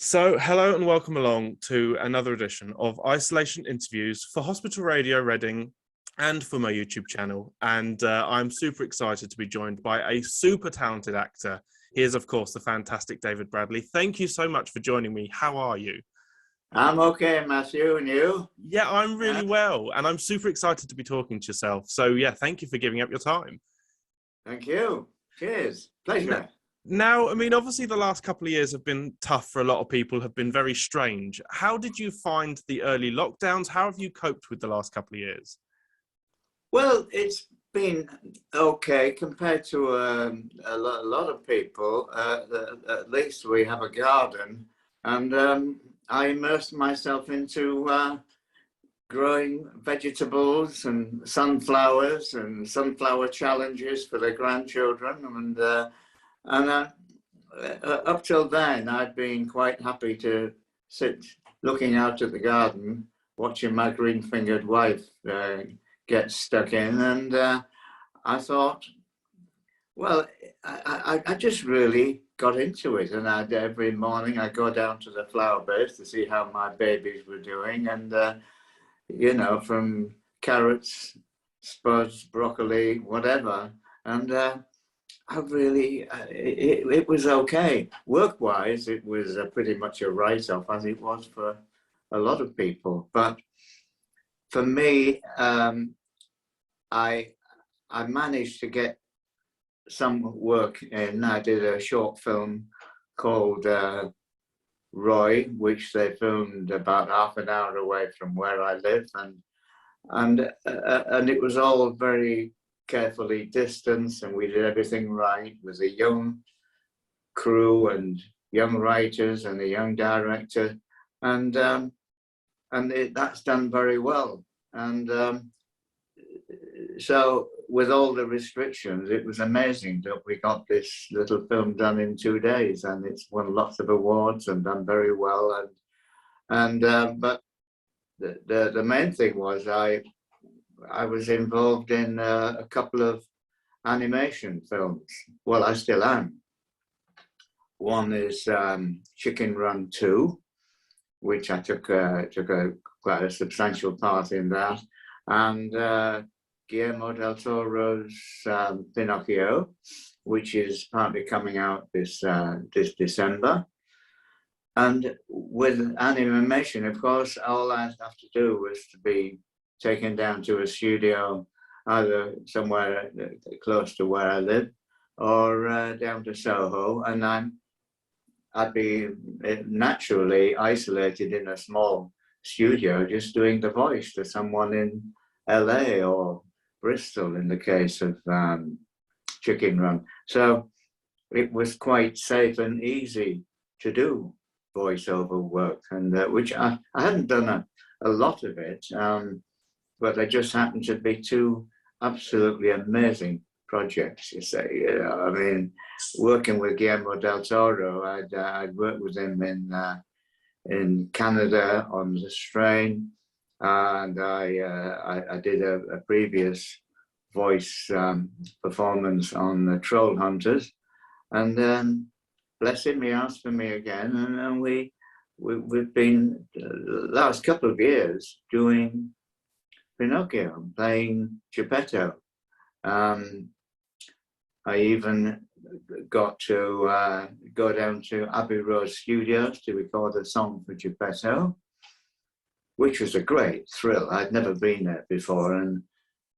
So, hello and welcome along to another edition of Isolation Interviews for Hospital Radio Reading and for my YouTube channel. And I'm super excited to be joined by a super talented actor. He is, of course, the fantastic David Bradley. Thank you so much for joining me. How are you? I'm okay, Matthew, and you? Yeah, I'm really well. And I'm super excited to be talking to yourself. So, yeah, thank you for giving up your time. Thank you. Cheers. Pleasure. Now, I mean, obviously the last couple of years have been tough for a lot of people, have been very strange. How did you find the early lockdowns? How have you coped with the last couple of years? Well, it's been okay compared to a lot of people. At least we have a garden, and I immersed myself into growing vegetables and sunflower challenges for the grandchildren, and up till then, I'd been quite happy to sit looking out at the garden, watching my green-fingered wife get stuck in. And I thought, well, I just really got into it. And every morning I'd go down to the flower beds to see how my babies were doing. And, you know, from carrots, spuds, broccoli, whatever. And I really, it was okay. Work-wise, it was pretty much a write-off, as it was for a lot of people. But for me, I managed to get some work in. I did a short film called Roy, which they filmed about half an hour away from where I live, and it was all very carefully distanced, and we did everything right. It was a young crew and young writers and a young director, and that's done very well. And so with all the restrictions, it was amazing that we got this little film done in 2 days, and it's won lots of awards and done very well. But the main thing was I was involved in a couple of animation films. Well, I still am. One is Chicken Run 2, which I took quite a substantial part in that, and Guillermo del Toro's Pinocchio, which is partly coming out this December. And with animation, of course, all I have to do was to be taken down to a studio, either somewhere close to where I live, or down to Soho, and I'd be naturally isolated in a small studio, just doing the voice to someone in LA or Bristol, in the case of Chicken Run. So it was quite safe and easy to do voiceover work, and which I hadn't done a lot of it. But they just happened to be two absolutely amazing projects, you say. I mean, working with Guillermo del Toro, I'd worked with him in Canada on The Strain, and I did a previous voice performance on the Troll Hunters, and then bless him, he asked for me again, and we've been the last couple of years doing Pinocchio, playing Geppetto. I even got to go down to Abbey Road Studios to record a song for Geppetto, which was a great thrill. I'd never been there before, and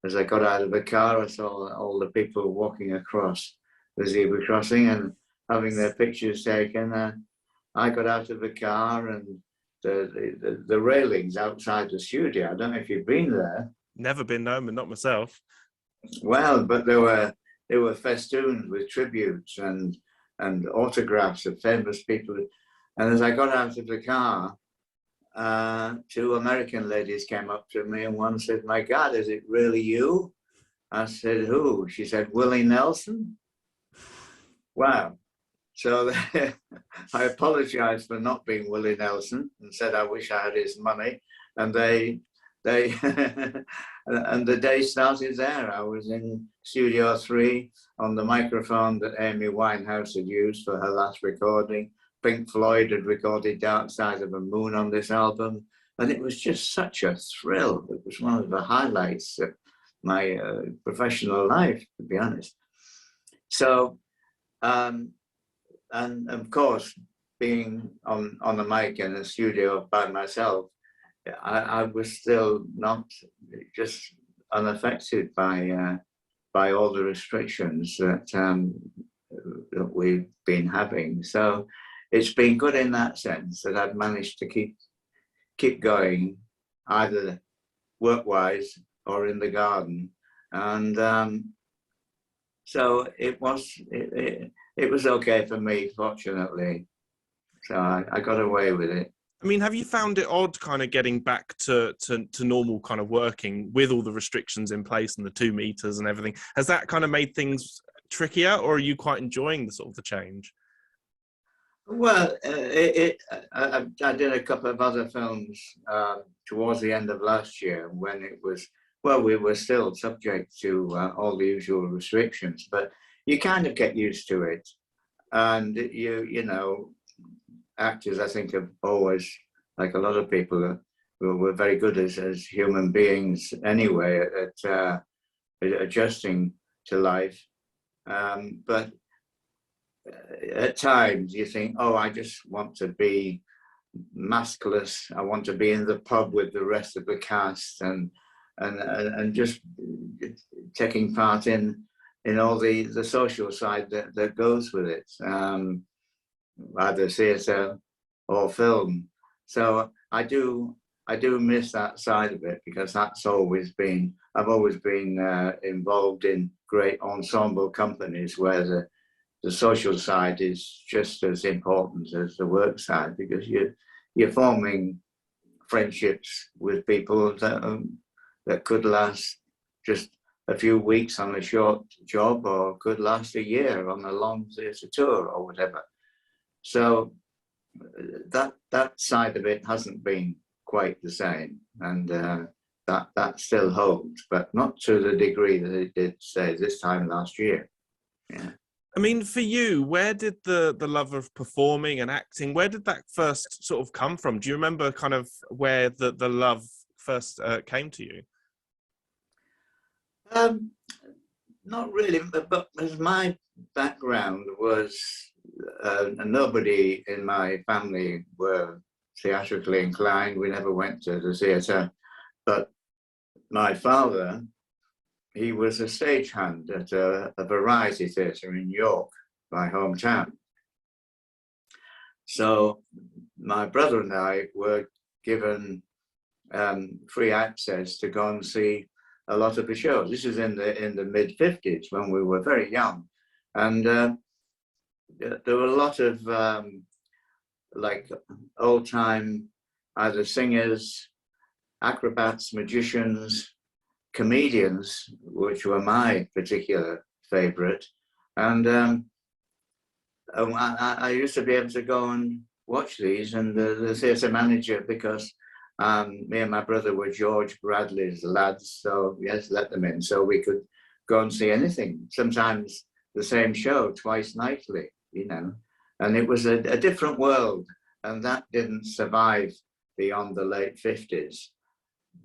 as I got out of the car, I saw all the people walking across the zebra crossing and having their pictures taken. I got out of the car, and the railings outside the studio, I don't know if you've been there. Never been, no, but not myself. Well, but there were festoons with tributes and autographs of famous people. And as I got out of the car, two American ladies came up to me, and one said, "My God, is it really you?" I said, "Who?" She said, "Willie Nelson." Wow. So I apologized for not being Willie Nelson and said I wish I had his money. And they and the day started there. I was in Studio 3 on the microphone that Amy Winehouse had used for her last recording. Pink Floyd had recorded Dark Side of the Moon on this album, and it was just such a thrill. It was one of the highlights of my professional life, to be honest. So, and of course, being on the mic in the studio by myself, I was still not just unaffected by all the restrictions that we've been having. So it's been good in that sense that I've managed to keep going, either work-wise or in the garden, and so it was okay for me, fortunately. So I got away with it. I mean, have you found it odd kind of getting back to normal kind of working with all the restrictions in place and the 2 meters and everything? Has that kind of made things trickier, or are you quite enjoying the sort of the change? Well, I did a couple of other films towards the end of last year when it was, well, we were still subject to all the usual restrictions, but you kind of get used to it. And you know, actors, I think, have always, like a lot of people, were very good as human beings anyway at adjusting to life. But at times you think, oh, I just want to be maskless. I want to be in the pub with the rest of the cast and just taking part in all the social side that goes with it, either theatre or film. So I do miss that side of it, because I've always been involved in great ensemble companies where the social side is just as important as the work side, because you're forming friendships with people that could last just a few weeks on a short job, or could last a year on a long theatre tour or whatever. So that side of it hasn't been quite the same, and that still holds, but not to the degree that it did, say, this time last year. Yeah. I mean, for you, where did the love of performing and acting, where did that first sort of come from? Do you remember kind of where the love first came to you? Not really, but as my background was, nobody in my family were theatrically inclined. We never went to the theatre, but my father, he was a stagehand at a variety theatre in York, my hometown. So my brother and I were given free access to go and see a lot of the shows. This is in the mid-50s, when we were very young, and there were a lot of like old-time either singers, acrobats, magicians, comedians, which were my particular favorite. And I used to be able to go and watch these, and the theatre manager, because me and my brother were George Bradley's lads, so yes, let them in, so we could go and see anything, sometimes the same show twice nightly, you know. And it was a different world, and that didn't survive beyond the late 50s,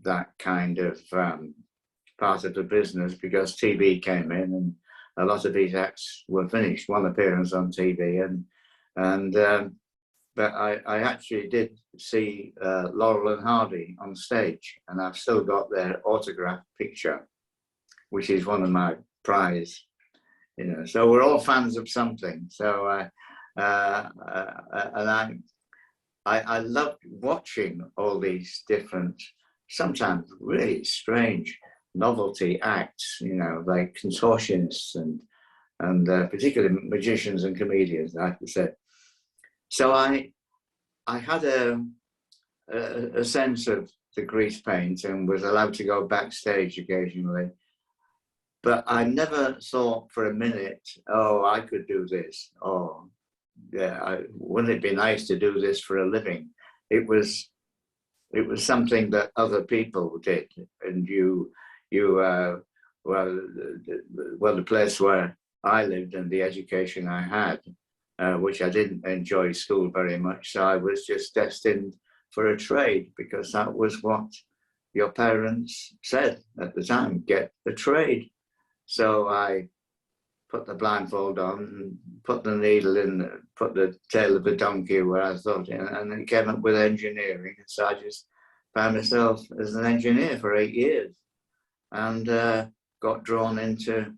that kind of part of the business, because TV came in and a lot of these acts were finished, one appearance on TV, but I actually did see Laurel and Hardy on stage, and I've still got their autograph picture, which is one of my prize, you know. So we're all fans of something. So and I loved watching all these different, sometimes really strange novelty acts, you know, like contortionists and particularly magicians and comedians, I have to say. So I had a sense of the grease paint and was allowed to go backstage occasionally, but I never thought for a minute, oh, I could do this, or yeah, wouldn't it be nice to do this for a living? It was something that other people did, and well, the place where I lived and the education I had, which I didn't enjoy school very much. So I was just destined for a trade, because that was what your parents said at the time, get a trade. So I put the blindfold on, and put the needle in, put the tail of the donkey where I thought, and then came up with engineering. So I just found myself as an engineer for 8 years, and got drawn into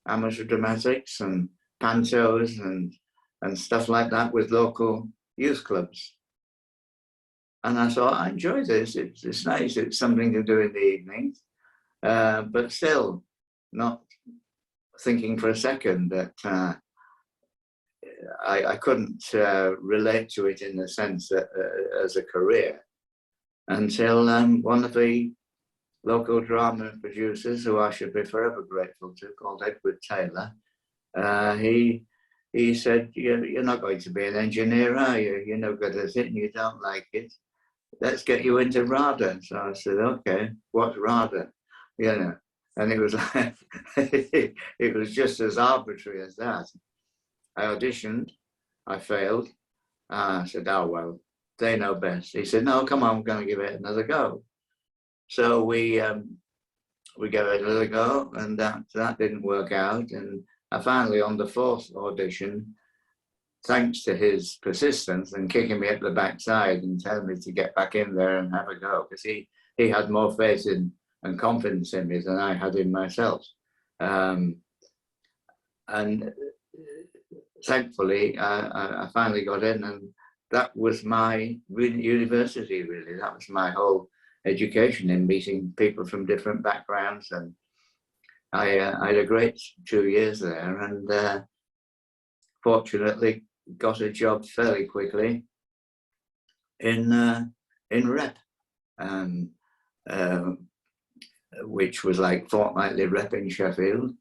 amateur dramatics and pantos and stuff like that with local youth clubs. And I thought, I enjoy this. It's nice. It's something to do in the evenings, but still not thinking for a second that I couldn't relate to it in the sense that as a career, until one of the local drama producers, who I should be forever grateful to, called Edward Taylor, he said, you're not going to be an engineer, are you? You're no good at it and you don't like it. Let's get you into RADA. So I said, okay, what's RADA? And it was like, it was just as arbitrary as that. I auditioned, I failed. I said, oh, well, they know best. He said, no, come on, I'm going to give it another go. So we gave it another go, and that didn't work out. And I finally, on the fourth audition, thanks to his persistence and kicking me up the backside and telling me to get back in there and have a go, because he had more faith in and confidence in me than I had in myself. And thankfully, I finally got in, and that was my university, really. That was my whole education, in meeting people from different backgrounds. And I had a great 2 years there, and fortunately got a job fairly quickly in rep, which was like fortnightly rep in Sheffield.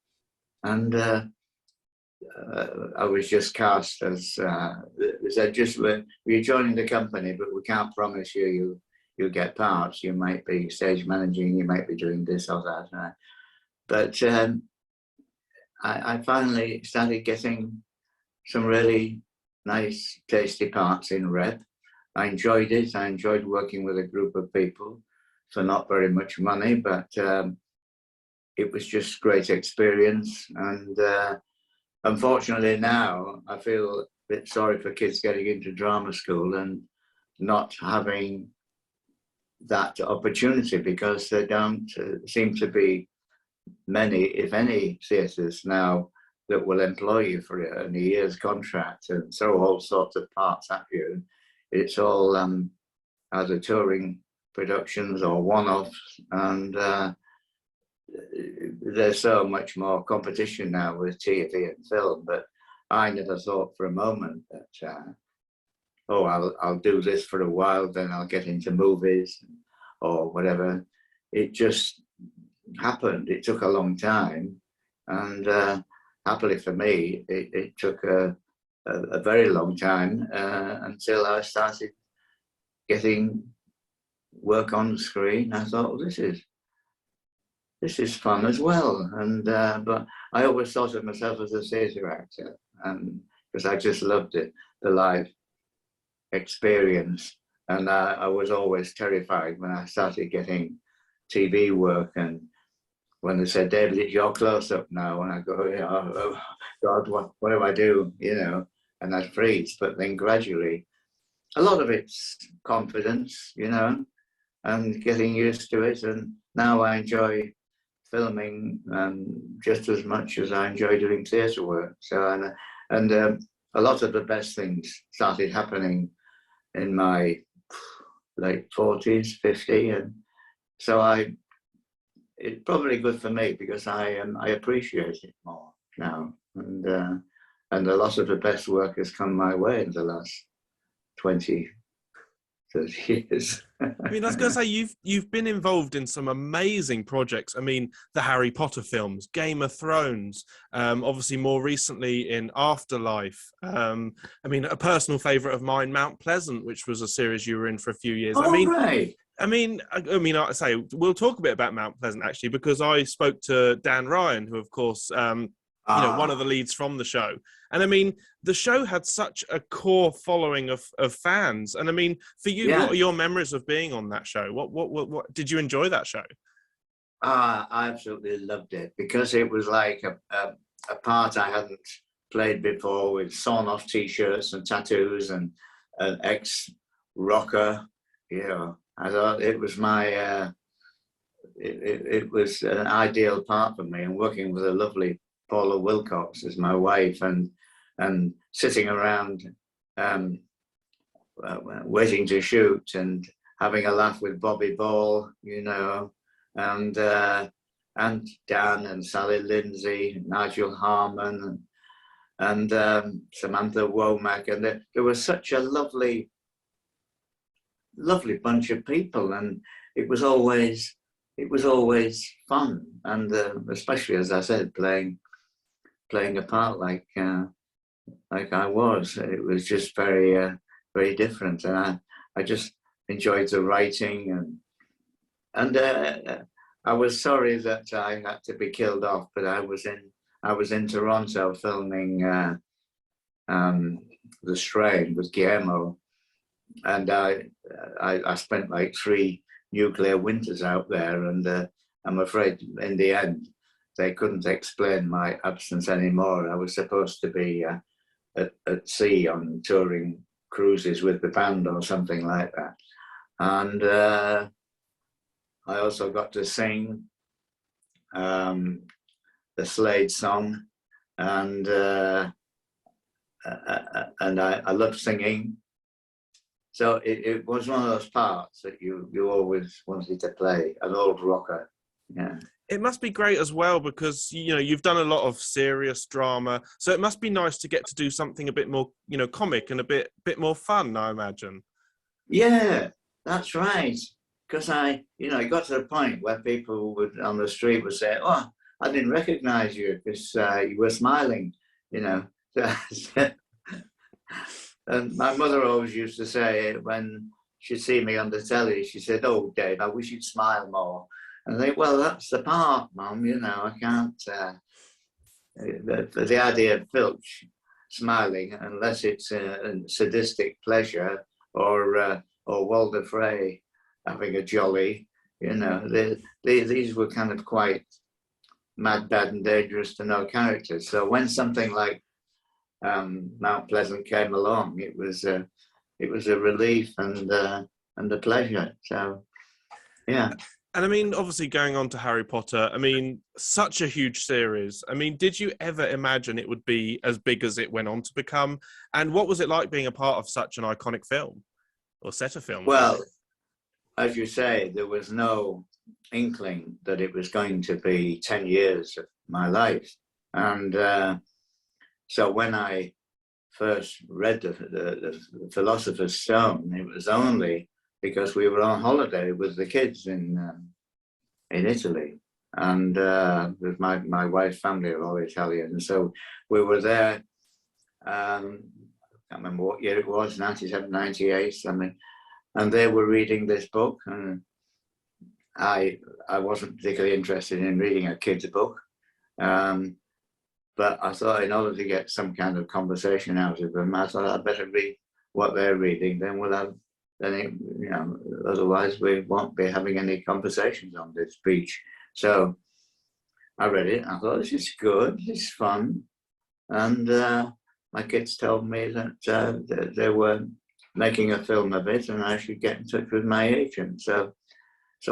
And I was just cast as they said, you're joining the company, but we can't promise you'll get parts. You might be stage managing, you might be doing this or that. But I finally started getting some really nice, tasty parts in rep. I enjoyed it. I enjoyed working with a group of people for not very much money, but it was just great experience. And unfortunately now I feel a bit sorry for kids getting into drama school and not having that opportunity, because there don't seem to be many, if any, theatres now that will employ you for a year's contract and throw all sorts of parts at you. It's all either touring productions or one-offs, and there's so much more competition now with TV and film. But I never thought for a moment that I'll do this for a while, then I'll get into movies or whatever. It just happened. It took a long time, and happily for me, it took a very long time until I started getting work on the screen. I thought, well, this is fun as well. And but I always thought of myself as a theatre actor, and because I just loved it, the live experience. And I was always terrified when I started getting TV work, and when they said, David, it's your close-up now, and I go, oh God, what do I do? And I'd freeze. But then gradually, a lot of it's confidence, and getting used to it. And now I enjoy filming just as much as I enjoy doing theatre work. So, and a lot of the best things started happening in my late 40s, 50, and so it's probably good for me, because I appreciate it more now, and a lot of the best work has come my way in the last 20, 30 years. I mean, I was going to say, you've been involved in some amazing projects. I mean, the Harry Potter films, Game of Thrones, obviously more recently in AfterLife. I mean, a personal favourite of mine, Mount Pleasant, which was a series you were in for a few years. Right. I mean, I say, we'll talk a bit about Mount Pleasant, actually, because I spoke to Dan Ryan, who, of course, you know, one of the leads from the show. And I mean, the show had such a core following of fans. And I mean, for you, what are your memories of being on that show? What did you enjoy that show? I absolutely loved it, because it was like a part I hadn't played before, with sawn off t-shirts and tattoos and an ex-rocker. You know, I thought it was my it was an ideal part for me, and working with a lovely Paula Wilcox as my wife, and sitting around waiting to shoot and having a laugh with Bobby Ball, you know, and Dan and Sally Lindsay, Nigel Harmon, and Samantha Womack, and there was such a lovely bunch of people, and it was always fun, and especially, as I said, playing a part like I was. It was just very very different, and I just enjoyed the writing, and I was sorry that I had to be killed off, but I was in Toronto filming The Strain with Guillermo, and I spent like 3 nuclear winters out there, and I'm afraid in the end they couldn't explain my absence anymore. I was supposed to be at sea on touring cruises with the band or something like that, and I also got to sing the Slade song, and I love singing. So it was one of those parts that you always wanted to play, an old rocker. Yeah. It must be great as well, because, you know, you've done a lot of serious drama, so it must be nice to get to do something a bit more, you know, comic and a bit more fun, I imagine. Yeah, that's right. Because it got to the point where people on the street would say, "Oh, I didn't recognize you because you were smiling," you know. And my mother always used to say, when she'd see me on the telly, she said, "Oh, Dave, I wish you'd smile more." And I think, well, that's the part, Mum, you know, I can't, the idea of Filch smiling, unless it's a sadistic pleasure, or Walder Frey having a jolly, you know, these were kind of quite mad, bad and dangerous to know characters. So when something like Mount Pleasant came along, it was a relief and a pleasure. So, yeah. And I mean, obviously going on to Harry Potter, I mean, such a huge series. I mean, did you ever imagine it would be as big as it went on to become? And what was it like being a part of such an iconic film, or set of films? Well, as you say, there was no inkling that it was going to be 10 years of my life. And so when I first read the Philosopher's Stone, it was only because we were on holiday with the kids in Italy, and with my wife's family are all Italian, and so we were there. I can't remember what year it was, 97, 98, something, and they were reading this book, and I wasn't particularly interested in reading a kid's book, but I thought, in order to get some kind of conversation out of them, I thought I'd better read what they're reading. Then we'll have, otherwise we won't be having any conversations on this beach. So I read it. I thought, this is good. This is fun. And my kids told me that they were making a film of it, and I should get in touch with my agent. So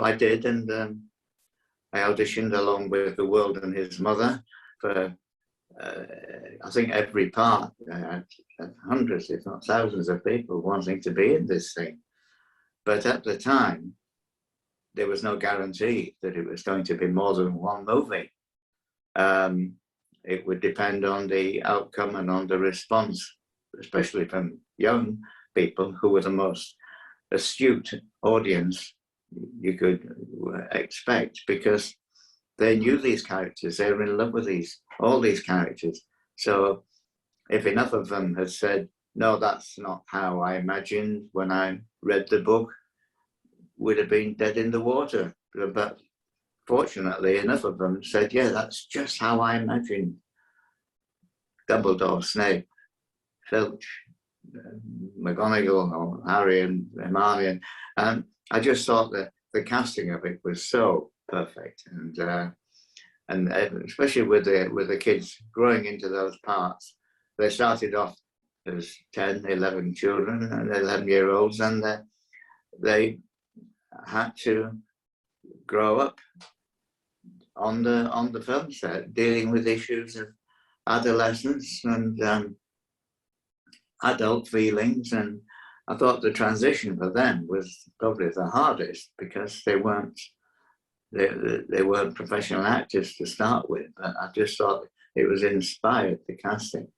I did, and I auditioned along with The World and His Mother for. I think every part, hundreds, if not thousands of people wanting to be in this thing. But at the time, there was no guarantee that it was going to be more than one movie. It would depend on the outcome and on the response, especially from young people who were the most astute audience you could expect, because they knew these characters, they were in love with all these characters. So if enough of them had said, "No, that's not how I imagined when I read the book," would have been dead in the water. But fortunately, enough of them said, "Yeah, that's just how I imagined Dumbledore, Snape, Filch, McGonagall, or Harry and Hermione, and I just thought that the casting of it was so perfect, and especially with the kids growing into those parts. They started off as 10, 11 children, and 11-year-olds, and they had to grow up on the film set, dealing with issues of adolescence and adult feelings. And I thought the transition for them was probably the hardest, because they weren't professional actors to start with. But I just thought it was inspired, the casting,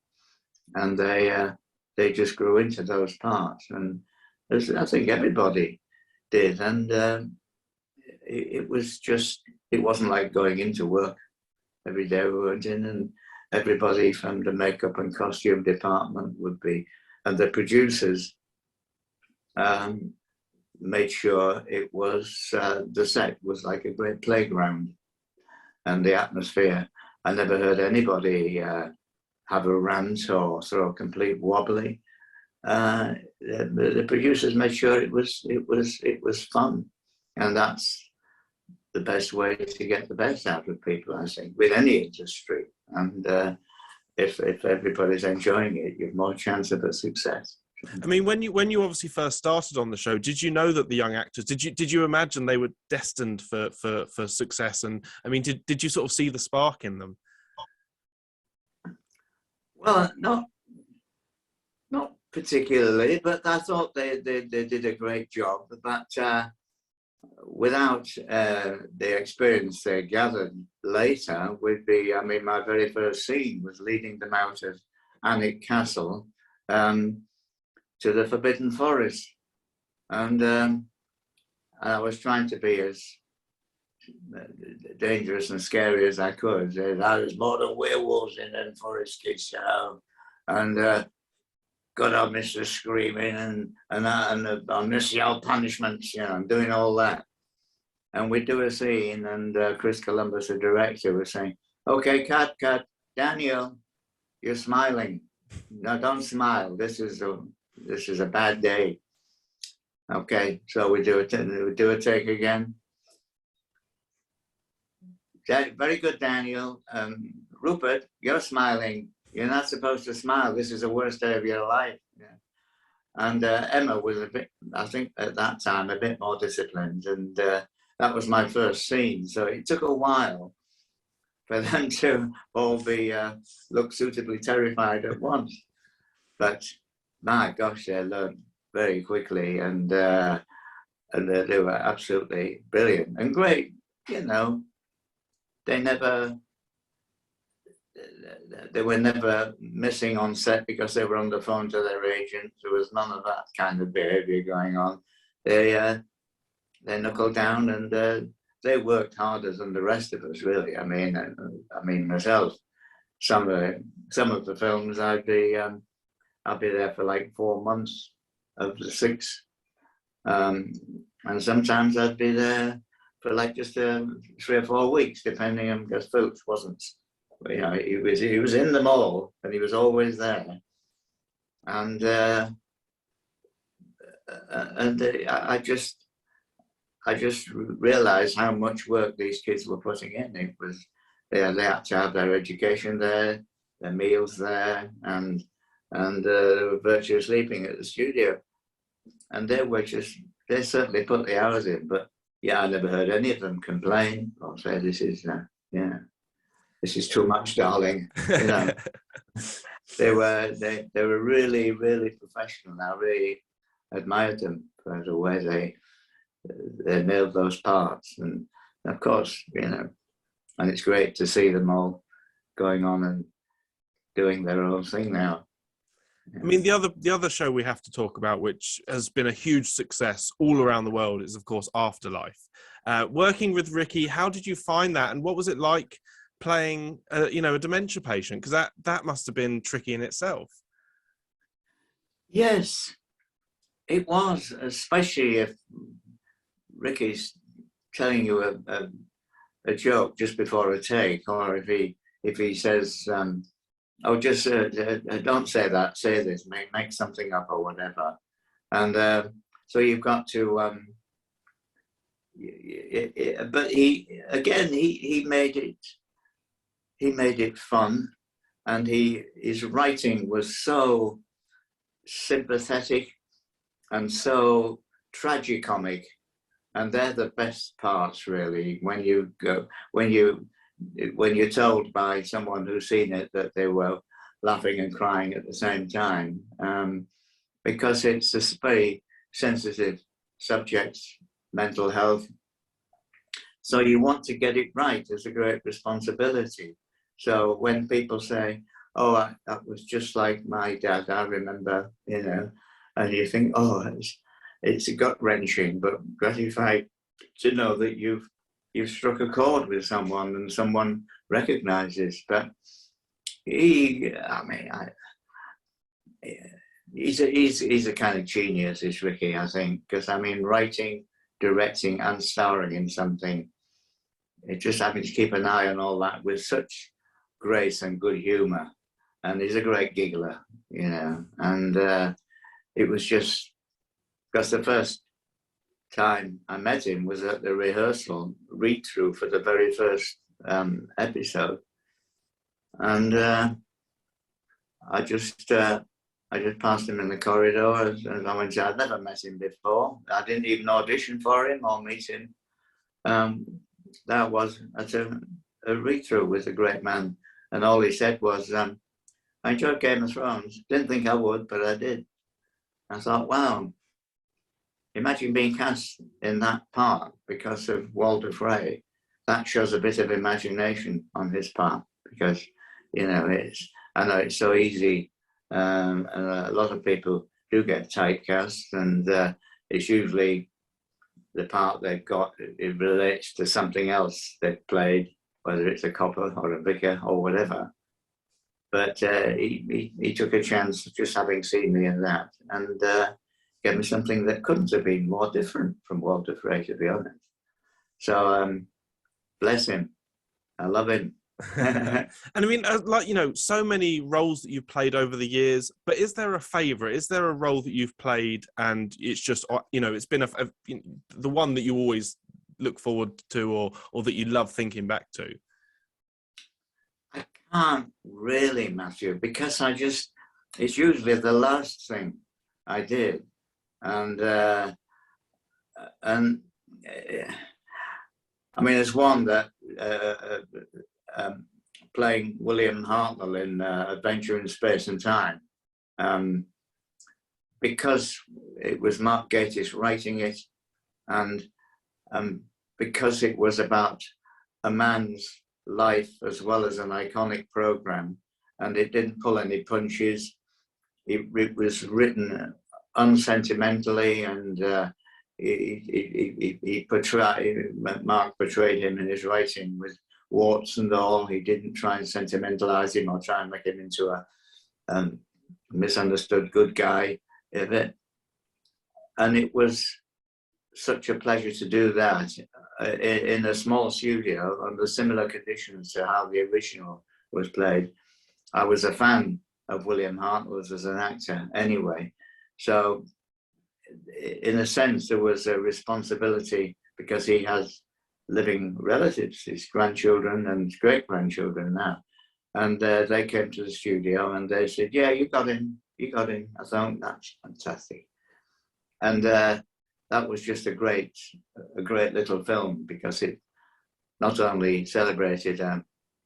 and they just grew into those parts, and I think everybody did. And it wasn't like going into work every day. We weren't in, and everybody from the makeup and costume department would be, and the producers made sure it was, the set was like a great playground, and the atmosphere. I never heard anybody have a rant or throw a complete wobbly. The producers made sure it was fun, and that's the best way to get the best out of people, I think, with any industry. And if everybody's enjoying it, you have more chance of a success. I mean, when you obviously first started on the show, did you know that the young actors, did you imagine they were destined for success? And I mean, did you sort of see the spark in them? Well, not particularly, but I thought they did a great job. But without the experience they gathered later, my very first scene was leading them out of Alnwick Castle to the Forbidden Forest, and I was trying to be as dangerous and scary as I could. There's more than werewolves in them forest, kids, you know, and God, I miss the screaming and I miss the old punishments, you know, I'm doing all that. And we'd do a scene, and Chris Columbus, the director, was saying, "Okay, cut, Daniel, you're smiling. No, don't smile. This is a bad day." Okay, so we do a take again. Very good, Daniel. Rupert, you're smiling. You're not supposed to smile. This is the worst day of your life. Yeah. And Emma was a bit, I think at that time, a bit more disciplined. And that was my first scene. So it took a while for them to all be look suitably terrified at once. But my gosh, they learned very quickly, and they were absolutely brilliant and great. You know, they were never missing on set because they were on the phone to their agent. There was none of that kind of behavior going on. They knuckled down, and they worked harder than the rest of us, really. I mean myself, some of the films I'd be there for like 4 months of the 6, and sometimes I'd be there for like just 3 or 4 weeks, depending on, because Filch wasn't. You know, he was in them all, and he was always there, and I just realized how much work these kids were putting in. It was they had to have their education there, their meals there, and they were virtually sleeping at the studio, and they certainly put the hours in. But yeah, I never heard any of them complain or say this is too much, darling. You know, they were really, really professional. I really admired them for the way they nailed those parts. And of course, you know, and it's great to see them all going on and doing their own thing now. I mean, the other show we have to talk about, which has been a huge success all around the world, is of course AfterLife. Working with Ricky, how did you find that, and what was it like playing, a dementia patient? Because that must have been tricky in itself. Yes, it was, especially if Ricky's telling you a joke just before a take, or if he says just don't say that, say this, make something up or whatever. And so you've got to, but he made it fun, and his writing was so sympathetic and so tragicomic, and they're the best parts, really, when you're told by someone who's seen it that they were laughing and crying at the same time, because it's a very sensitive subject, mental health. So you want to get it right. It's a great responsibility. So when people say, "Oh, that was just like my dad," I remember, and you think, "Oh, it's gut-wrenching, but gratifying to know that you've struck a chord with someone and someone recognizes." But he's a kind of genius, is Ricky, I think, because writing, directing, and starring in something, it's just having to keep an eye on all that with such grace and good humor. And he's a great giggler, and it was just because the first time I met him was at the rehearsal read-through for the very first episode, and I just passed him in the corridor as I went. I'd never met him before. I didn't even audition for him or meet him. That was at a read-through with a great man, and all he said was, "I enjoyed Game of Thrones. Didn't think I would, but I did." I thought, wow, imagine being cast in that part because of Walder Frey. That shows a bit of imagination on his part, because I know it's so easy, and a lot of people do get typecast, and it's usually the part they've got, it relates to something else they've played, whether it's a copper or a vicar or whatever. But he took a chance, just having seen me in that, and gave me something that couldn't have been more different from Walter Frey, to be honest. So bless him. I love him. And so many roles that you've played over the years, but is there a favorite? Is there a role that you've played and it's just, it's been the one that you always look forward to, or that you love thinking back to? I can't really, Matthew, because it's usually the last thing I did. And there's one that playing William Hartnell in Adventure in Space and Time, because it was Mark Gatiss writing it, and because it was about a man's life as well as an iconic program, and it didn't pull any punches. It was written unsentimentally, and Mark portrayed him in his writing with warts and all. He didn't try and sentimentalize him or try and make him into a misunderstood good guy. And it was such a pleasure to do that in a small studio under similar conditions to how the original was played. I was a fan of William Hartnell as an actor anyway. So in a sense, there was a responsibility, because he has living relatives, his grandchildren and great-grandchildren now. And they came to the studio and they said, "Yeah, you got him. I thought, that's fantastic." And that was just a great little film, because it not only celebrated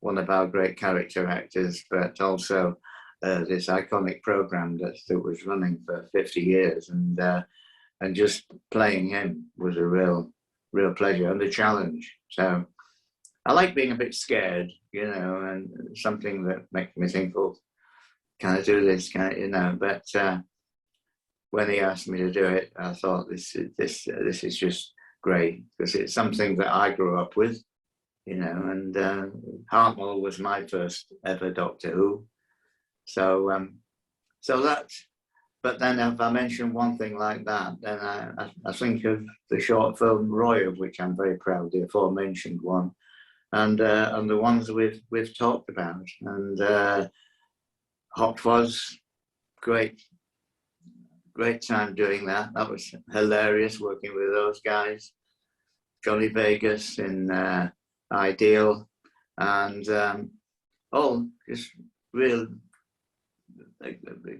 one of our great character actors, but also this iconic program that was running for 50 years. And just playing him was a real pleasure and a challenge. So I like being a bit scared, and something that makes me think, "Oh, can I do this? But when he asked me to do it, I thought this is just great, because it's something that I grew up with, and Hartnell was my first ever Doctor Who. So that's. But then if I mention one thing like that, then I think of the short film Roy, of which I'm very proud, the aforementioned one, and the ones we've talked about. And Hot was great time doing that. That was hilarious working with those guys. Johnny Vegas in Ideal, and all just real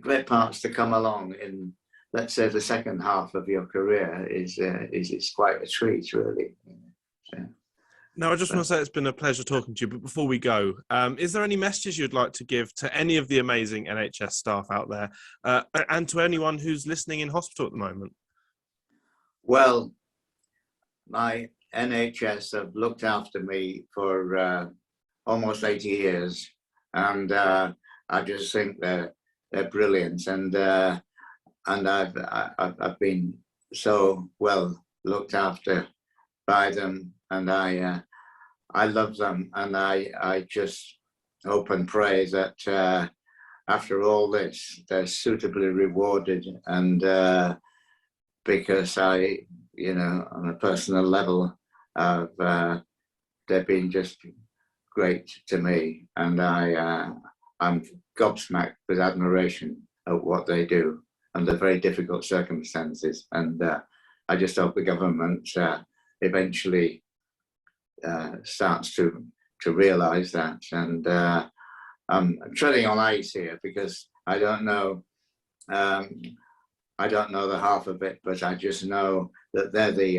great parts to come along in, let's say, the second half of your career is quite a treat, really. So, now, I just want to say it's been a pleasure talking to you, but before we go, is there any messages you'd like to give to any of the amazing NHS staff out there, and to anyone who's listening in hospital at the moment? Well, my NHS have looked after me for almost 80 years, and I just think they're brilliant, and I've been so well looked after by them, and I love them, and I just hope and pray that after all this, they're suitably rewarded, and because on a personal level, they've been just great to me, and I'm gobsmacked with admiration at what they do under very difficult circumstances, and I just hope the government eventually starts to realise that. And I'm treading on ice here because I don't know the half of it, but I just know that they're the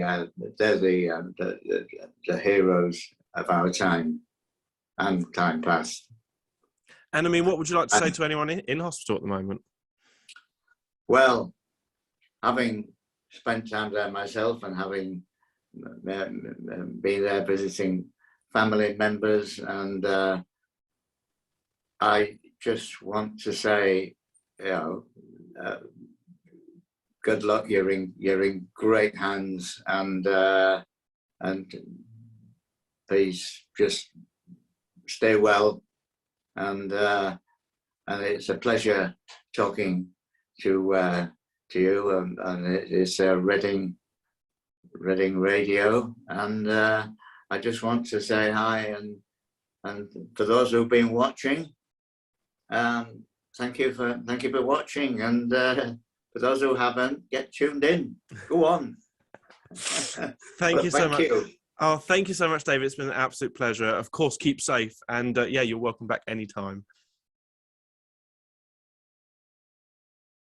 heroes of our time and time past. And I mean, what would you like to say to anyone in hospital at the moment? Well, having spent time there myself and having been there visiting family members, and I just want to say, good luck. You're in great hands, and please just stay well. And it's a pleasure talking to you, and it's Reading Radio, and I just want to say hi, and for those who've been watching, thank you for watching, and for those who haven't, get tuned in. Go on. Thank you so much. Oh, thank you so much, David. It's been an absolute pleasure. Of course, keep safe, and you're welcome back anytime.